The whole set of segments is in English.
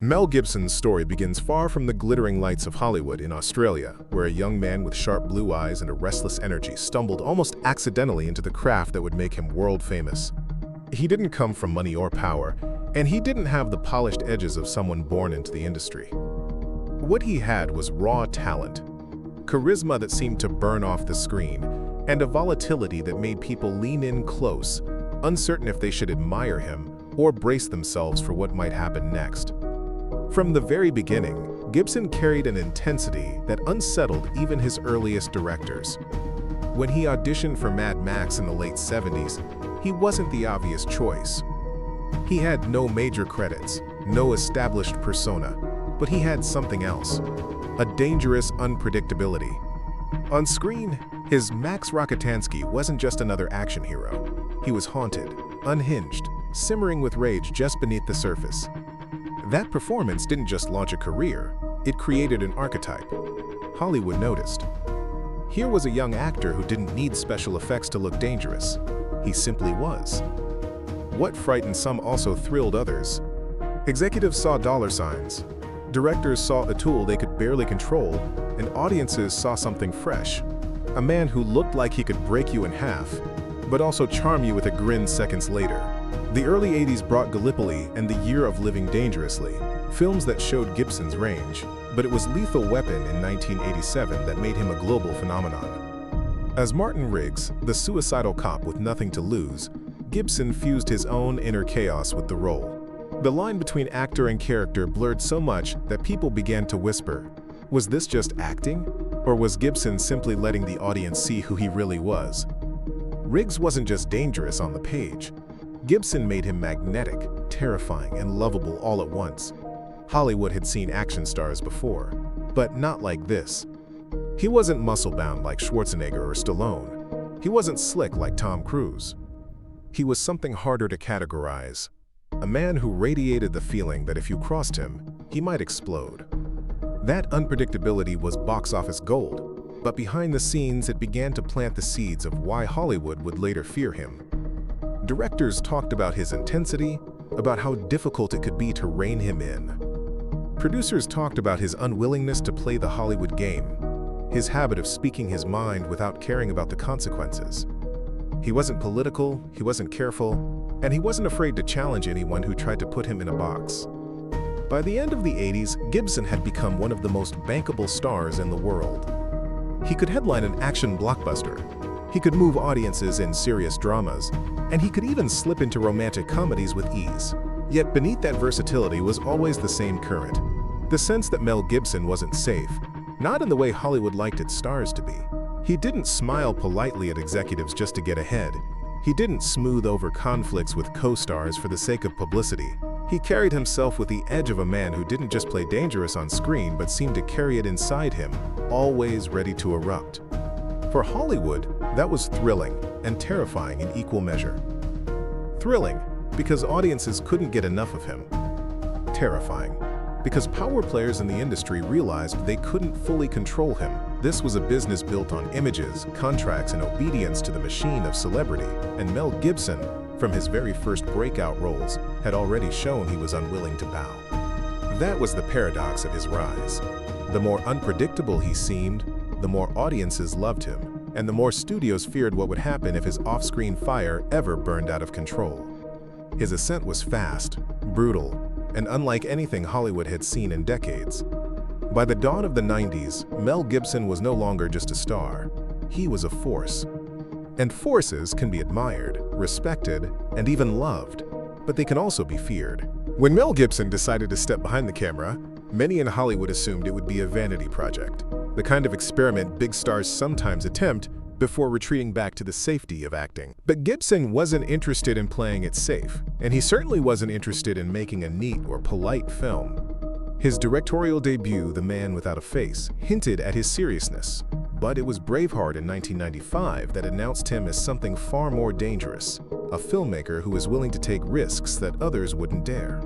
Mel Gibson's story begins far from the glittering lights of Hollywood in Australia, where a young man with sharp blue eyes and a restless energy stumbled almost accidentally into the craft that would make him world famous. He didn't come from money or power, and he didn't have the polished edges of someone born into the industry. What he had was raw talent, charisma that seemed to burn off the screen, and a volatility that made people lean in close, uncertain if they should admire him or brace themselves for what might happen next. From the very beginning, Gibson carried an intensity that unsettled even his earliest directors. When he auditioned for Mad Max in the late 70s, he wasn't the obvious choice. He had no major credits, no established persona, but he had something else, a dangerous unpredictability. On screen, his Max Rockatansky wasn't just another action hero. He was haunted, unhinged, simmering with rage just beneath the surface. That performance didn't just launch a career, it created an archetype. Hollywood noticed. Here was a young actor who didn't need special effects to look dangerous. He simply was. What frightened some also thrilled others. Executives saw dollar signs. Directors saw a tool they could barely control, and audiences saw something fresh. A man who looked like he could break you in half, but also charm you with a grin seconds later. The early 80s brought Gallipoli and The Year of Living Dangerously, films that showed Gibson's range, but it was Lethal Weapon in 1987 that made him a global phenomenon. As Martin Riggs, the suicidal cop with nothing to lose, Gibson fused his own inner chaos with the role. The line between actor and character blurred so much that people began to whisper, was this just acting? Or was Gibson simply letting the audience see who he really was? Riggs wasn't just dangerous on the page. Gibson made him magnetic, terrifying, and lovable all at once. Hollywood had seen action stars before, but not like this. He wasn't muscle-bound like Schwarzenegger or Stallone. He wasn't slick like Tom Cruise. He was something harder to categorize. A man who radiated the feeling that if you crossed him, he might explode. That unpredictability was box office gold, but behind the scenes it began to plant the seeds of why Hollywood would later fear him. Directors talked about his intensity, about how difficult it could be to rein him in. Producers talked about his unwillingness to play the Hollywood game, his habit of speaking his mind without caring about the consequences. He wasn't political, he wasn't careful, and he wasn't afraid to challenge anyone who tried to put him in a box. By the end of the 80s, Gibson had become one of the most bankable stars in the world. He could headline an action blockbuster. He could move audiences in serious dramas, and he could even slip into romantic comedies with ease. Yet beneath that versatility was always the same current, the sense that Mel Gibson wasn't safe, not in the way Hollywood liked its stars to be. He didn't smile politely at executives just to get ahead. He didn't smooth over conflicts with co-stars for the sake of publicity. He carried himself with the edge of a man who didn't just play dangerous on screen but seemed to carry it inside him, always ready to erupt. For Hollywood, that was thrilling and terrifying in equal measure. Thrilling, because audiences couldn't get enough of him. Terrifying, because power players in the industry realized they couldn't fully control him. This was a business built on images, contracts, and obedience to the machine of celebrity, and Mel Gibson, from his very first breakout roles, had already shown he was unwilling to bow. That was the paradox of his rise. The more unpredictable he seemed, the more audiences loved him, and the more studios feared what would happen if his off-screen fire ever burned out of control. His ascent was fast, brutal, and unlike anything Hollywood had seen in decades. By the dawn of the 90s, Mel Gibson was no longer just a star. He was a force. And forces can be admired, respected, and even loved, but they can also be feared. When Mel Gibson decided to step behind the camera, many in Hollywood assumed it would be a vanity project, the kind of experiment big stars sometimes attempt before retreating back to the safety of acting. But Gibson wasn't interested in playing it safe, and he certainly wasn't interested in making a neat or polite film. His directorial debut, The Man Without a Face, hinted at his seriousness, but it was Braveheart in 1995 that announced him as something far more dangerous, a filmmaker who was willing to take risks that others wouldn't dare.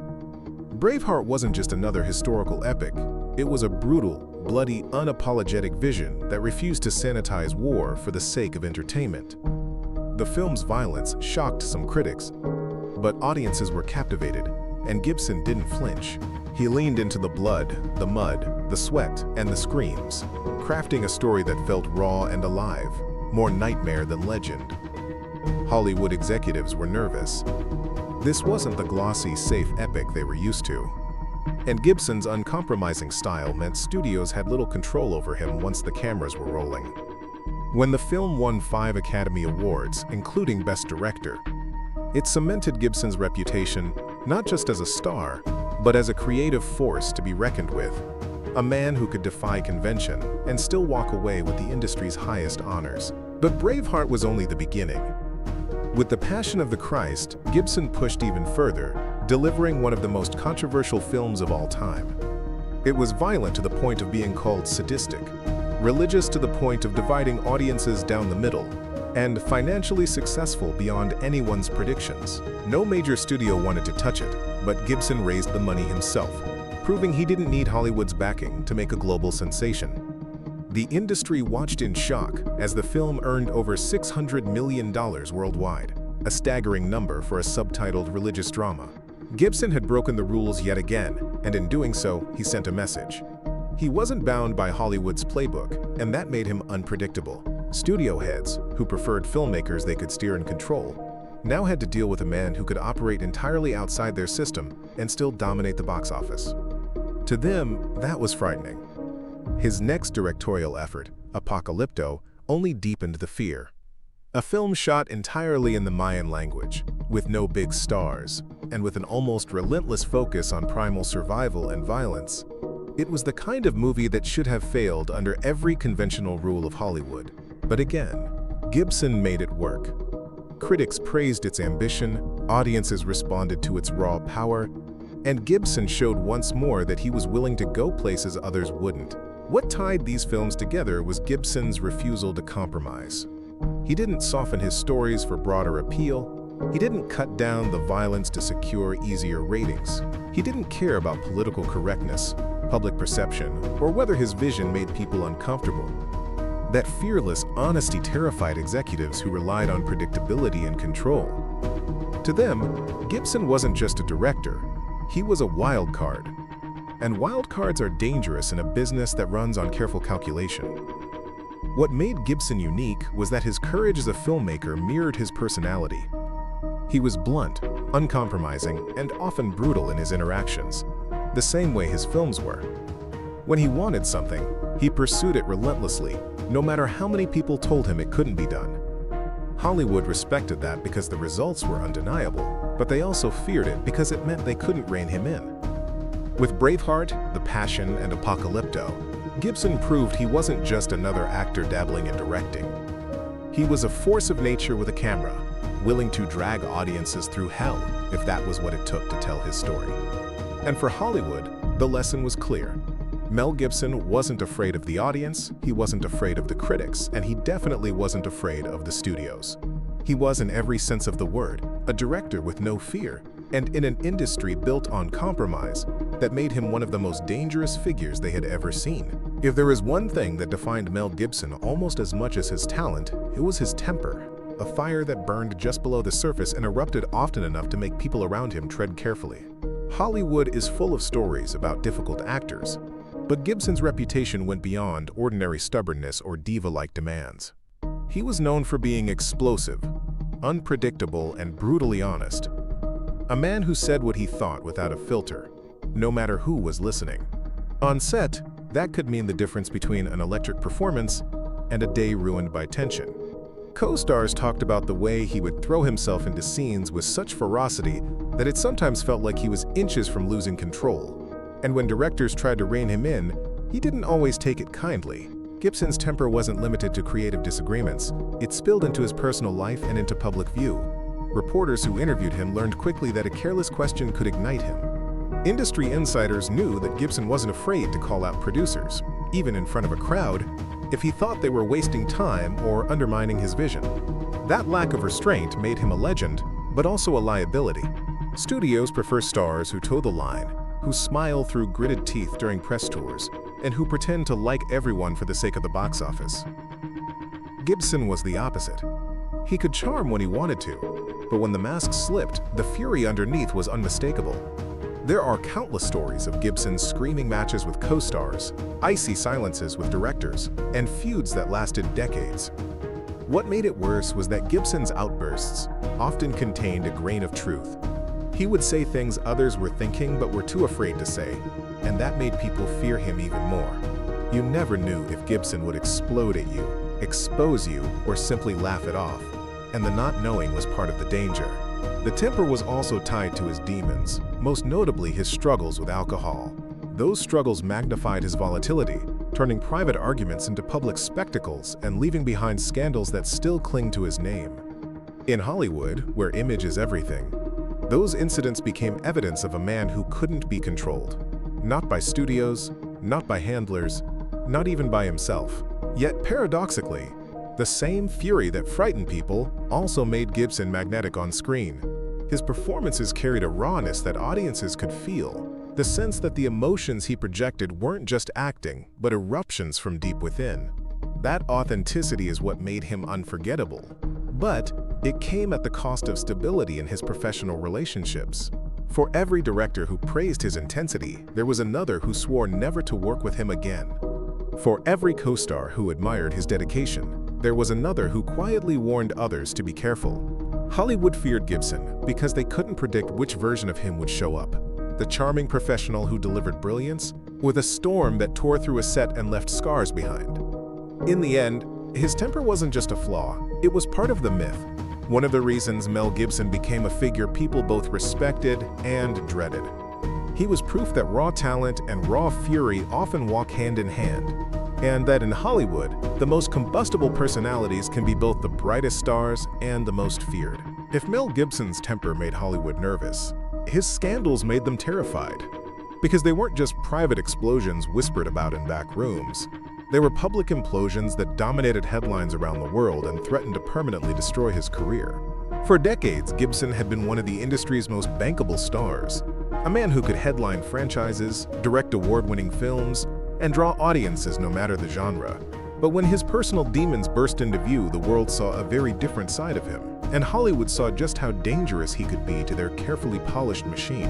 Braveheart wasn't just another historical epic, it was a brutal, bloody, unapologetic vision that refused to sanitize war for the sake of entertainment. The film's violence shocked some critics, but audiences were captivated, and Gibson didn't flinch. He leaned into the blood, the mud, the sweat, and the screams, crafting a story that felt raw and alive, more nightmare than legend. Hollywood executives were nervous. This wasn't the glossy, safe epic they were used to. And Gibson's uncompromising style meant studios had little control over him once the cameras were rolling. When the film won 5 Academy Awards, including Best Director, it cemented Gibson's reputation not just as a star, but as a creative force to be reckoned with, a man who could defy convention and still walk away with the industry's highest honors. But Braveheart was only the beginning. With The Passion of the Christ, Gibson pushed even further, delivering one of the most controversial films of all time. It was violent to the point of being called sadistic, religious to the point of dividing audiences down the middle, and financially successful beyond anyone's predictions. No major studio wanted to touch it, but Gibson raised the money himself, proving he didn't need Hollywood's backing to make a global sensation. The industry watched in shock as the film earned over $600 million worldwide, a staggering number for a subtitled religious drama. Gibson had broken the rules yet again, and in doing so, he sent a message. He wasn't bound by Hollywood's playbook, and that made him unpredictable. Studio heads, who preferred filmmakers they could steer and control, now had to deal with a man who could operate entirely outside their system and still dominate the box office. To them, that was frightening. His next directorial effort, Apocalypto, only deepened the fear. A film shot entirely in the Mayan language, with no big stars, and with an almost relentless focus on primal survival and violence. It was the kind of movie that should have failed under every conventional rule of Hollywood. But again, Gibson made it work. Critics praised its ambition, audiences responded to its raw power, and Gibson showed once more that he was willing to go places others wouldn't. What tied these films together was Gibson's refusal to compromise. He didn't soften his stories for broader appeal. He didn't cut down the violence to secure easier ratings. He didn't care about political correctness, public perception, or whether his vision made people uncomfortable. That fearless honesty terrified executives who relied on predictability and control. To them, Gibson wasn't just a director, he was a wild card. And wild cards are dangerous in a business that runs on careful calculation. What made Gibson unique was that his courage as a filmmaker mirrored his personality. He was blunt, uncompromising, and often brutal in his interactions, the same way his films were. When he wanted something, he pursued it relentlessly, no matter how many people told him it couldn't be done. Hollywood respected that because the results were undeniable, but they also feared it because it meant they couldn't rein him in. With Braveheart, The Passion, and Apocalypto, Gibson proved he wasn't just another actor dabbling in directing. He was a force of nature with a camera, willing to drag audiences through hell if that was what it took to tell his story. And for Hollywood, the lesson was clear. Mel Gibson wasn't afraid of the audience, he wasn't afraid of the critics, and he definitely wasn't afraid of the studios. He was, in every sense of the word, a director with no fear, and in an industry built on compromise that made him one of the most dangerous figures they had ever seen. If there is one thing that defined Mel Gibson almost as much as his talent, it was his temper, a fire that burned just below the surface and erupted often enough to make people around him tread carefully. Hollywood is full of stories about difficult actors, but Gibson's reputation went beyond ordinary stubbornness or diva-like demands. He was known for being explosive, unpredictable, and brutally honest. A man who said what he thought without a filter, no matter who was listening. On set, that could mean the difference between an electric performance and a day ruined by tension. Co-stars talked about the way he would throw himself into scenes with such ferocity that it sometimes felt like he was inches from losing control. And when directors tried to rein him in, he didn't always take it kindly. Gibson's temper wasn't limited to creative disagreements. It spilled into his personal life and into public view. Reporters who interviewed him learned quickly that a careless question could ignite him. Industry insiders knew that Gibson wasn't afraid to call out producers, even in front of a crowd, if he thought they were wasting time or undermining his vision. That lack of restraint made him a legend, but also a liability. Studios prefer stars who toe the line, who smile through gritted teeth during press tours, and who pretend to like everyone for the sake of the box office. Gibson was the opposite. He could charm when he wanted to, but when the mask slipped, the fury underneath was unmistakable. There are countless stories of Gibson's screaming matches with co-stars, icy silences with directors, and feuds that lasted decades. What made it worse was that Gibson's outbursts often contained a grain of truth. He would say things others were thinking but were too afraid to say, and that made people fear him even more. You never knew if Gibson would explode at you, expose you, or simply laugh it off, and the not knowing was part of the danger. The temper was also tied to his demons, most notably his struggles with alcohol. Those struggles magnified his volatility, turning private arguments into public spectacles and leaving behind scandals that still cling to his name. In Hollywood, where image is everything, those incidents became evidence of a man who couldn't be controlled. Not by studios, not by handlers, not even by himself. Yet paradoxically, the same fury that frightened people also made Gibson magnetic on screen. His performances carried a rawness that audiences could feel, the sense that the emotions he projected weren't just acting, but eruptions from deep within. That authenticity is what made him unforgettable. But it came at the cost of stability in his professional relationships. For every director who praised his intensity, there was another who swore never to work with him again. For every co-star who admired his dedication, there was another who quietly warned others to be careful. Hollywood feared Gibson because they couldn't predict which version of him would show up. The charming professional who delivered brilliance, or the storm that tore through a set and left scars behind. In the end, his temper wasn't just a flaw, it was part of the myth. One of the reasons Mel Gibson became a figure people both respected and dreaded. He was proof that raw talent and raw fury often walk hand in hand, and that in Hollywood, the most combustible personalities can be both the brightest stars and the most feared. If Mel Gibson's temper made Hollywood nervous, his scandals made them terrified. Because they weren't just private explosions whispered about in back rooms. They were public implosions that dominated headlines around the world and threatened to permanently destroy his career. For decades, Gibson had been one of the industry's most bankable stars, a man who could headline franchises, direct award-winning films, and draw audiences no matter the genre. But when his personal demons burst into view, the world saw a very different side of him, and Hollywood saw just how dangerous he could be to their carefully polished machine.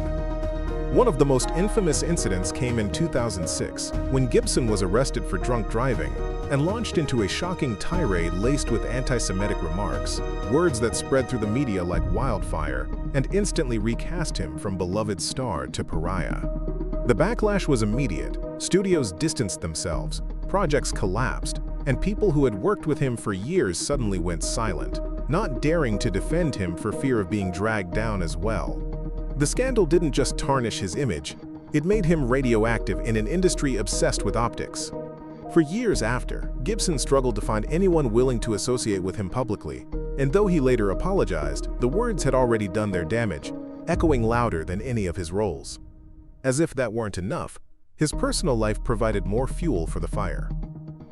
One of the most infamous incidents came in 2006, when Gibson was arrested for drunk driving and launched into a shocking tirade laced with anti-Semitic remarks, words that spread through the media like wildfire and instantly recast him from beloved star to pariah. The backlash was immediate. Studios distanced themselves, projects collapsed, and people who had worked with him for years suddenly went silent, not daring to defend him for fear of being dragged down as well. The scandal didn't just tarnish his image, it made him radioactive in an industry obsessed with optics. For years after, Gibson struggled to find anyone willing to associate with him publicly, and though he later apologized, the words had already done their damage, echoing louder than any of his roles. As if that weren't enough, his personal life provided more fuel for the fire.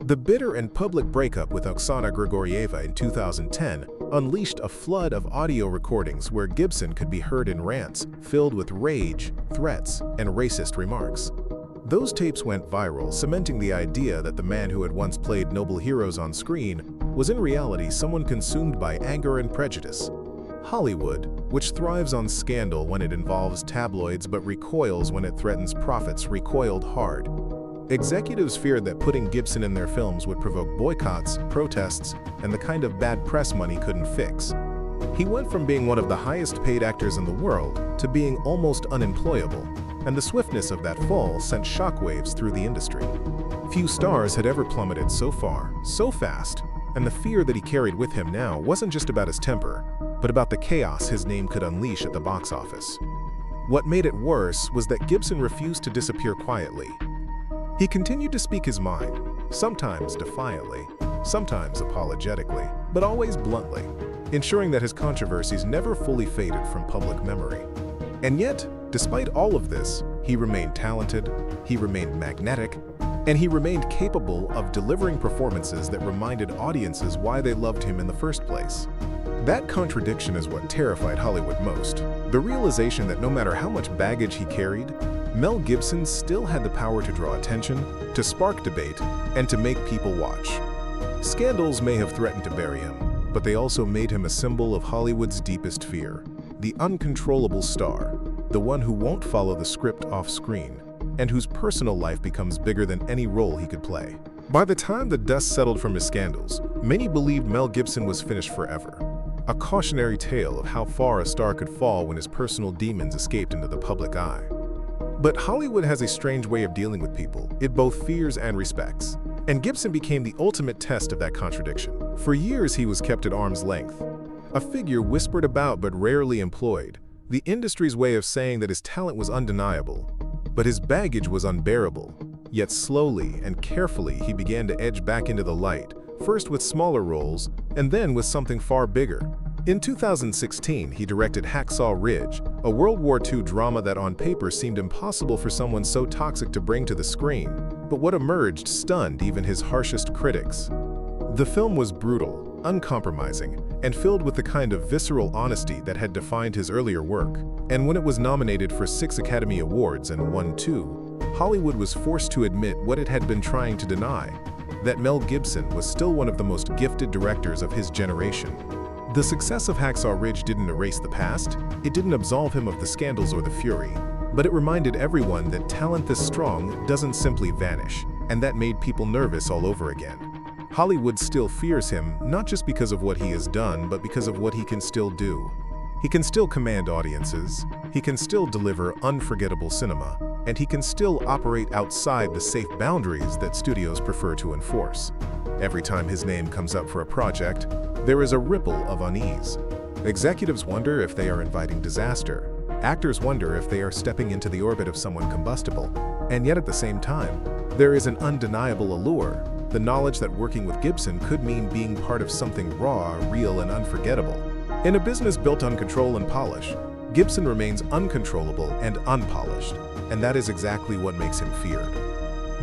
The bitter and public breakup with Oksana Grigorieva in 2010 unleashed a flood of audio recordings where Gibson could be heard in rants filled with rage, threats, and racist remarks. Those tapes went viral, cementing the idea that the man who had once played noble heroes on screen was in reality someone consumed by anger and prejudice. Hollywood, which thrives on scandal when it involves tabloids but recoils when it threatens profits, recoiled hard. Executives feared that putting Gibson in their films would provoke boycotts, protests, and the kind of bad press money couldn't fix. He went from being one of the highest-paid actors in the world to being almost unemployable, and the swiftness of that fall sent shockwaves through the industry. Few stars had ever plummeted so far, so fast, and the fear that he carried with him now wasn't just about his temper, but about the chaos his name could unleash at the box office. What made it worse was that Gibson refused to disappear quietly. He continued to speak his mind, sometimes defiantly, sometimes apologetically, but always bluntly, ensuring that his controversies never fully faded from public memory. And yet, despite all of this, he remained talented, he remained magnetic, and he remained capable of delivering performances that reminded audiences why they loved him in the first place. That contradiction is what terrified Hollywood most. The realization that no matter how much baggage he carried, Mel Gibson still had the power to draw attention, to spark debate, and to make people watch. Scandals may have threatened to bury him, but they also made him a symbol of Hollywood's deepest fear, the uncontrollable star, the one who won't follow the script off-screen, and whose personal life becomes bigger than any role he could play. By the time the dust settled from his scandals, many believed Mel Gibson was finished forever. A cautionary tale of how far a star could fall when his personal demons escaped into the public eye. But Hollywood has a strange way of dealing with people it both fears and respects. And Gibson became the ultimate test of that contradiction. For years he was kept at arm's length, a figure whispered about but rarely employed, the industry's way of saying that his talent was undeniable, but his baggage was unbearable. Yet slowly and carefully he began to edge back into the light, first with smaller roles, and then with something far bigger. In 2016, he directed Hacksaw Ridge, a World War II drama that on paper seemed impossible for someone so toxic to bring to the screen, but what emerged stunned even his harshest critics. The film was brutal, uncompromising, and filled with the kind of visceral honesty that had defined his earlier work. And when it was nominated for 6 Academy Awards and won 2, Hollywood was forced to admit what it had been trying to deny, that Mel Gibson was still one of the most gifted directors of his generation. The success of Hacksaw Ridge didn't erase the past, it didn't absolve him of the scandals or the fury, but it reminded everyone that talent this strong doesn't simply vanish, and that made people nervous all over again. Hollywood still fears him, not just because of what he has done, but because of what he can still do. He can still command audiences, he can still deliver unforgettable cinema, and he can still operate outside the safe boundaries that studios prefer to enforce. Every time his name comes up for a project, there is a ripple of unease. Executives wonder if they are inviting disaster. Actors wonder if they are stepping into the orbit of someone combustible. And yet at the same time, there is an undeniable allure, the knowledge that working with Gibson could mean being part of something raw, real, and unforgettable. In a business built on control and polish, Gibson remains uncontrollable and unpolished, and that is exactly what makes him feared.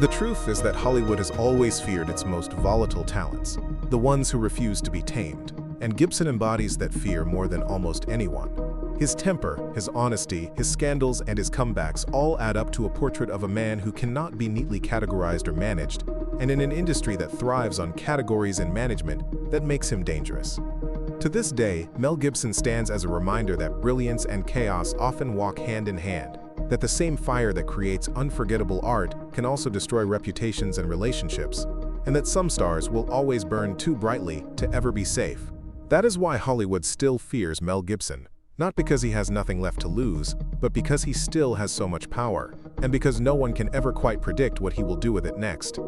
The truth is that Hollywood has always feared its most volatile talents, the ones who refuse to be tamed, and Gibson embodies that fear more than almost anyone. His temper, his honesty, his scandals, and his comebacks all add up to a portrait of a man who cannot be neatly categorized or managed, and in an industry that thrives on categories and management, that makes him dangerous. To this day, Mel Gibson stands as a reminder that brilliance and chaos often walk hand in hand, that the same fire that creates unforgettable art can also destroy reputations and relationships, and that some stars will always burn too brightly to ever be safe. That is why Hollywood still fears Mel Gibson, not because he has nothing left to lose, but because he still has so much power, and because no one can ever quite predict what he will do with it next.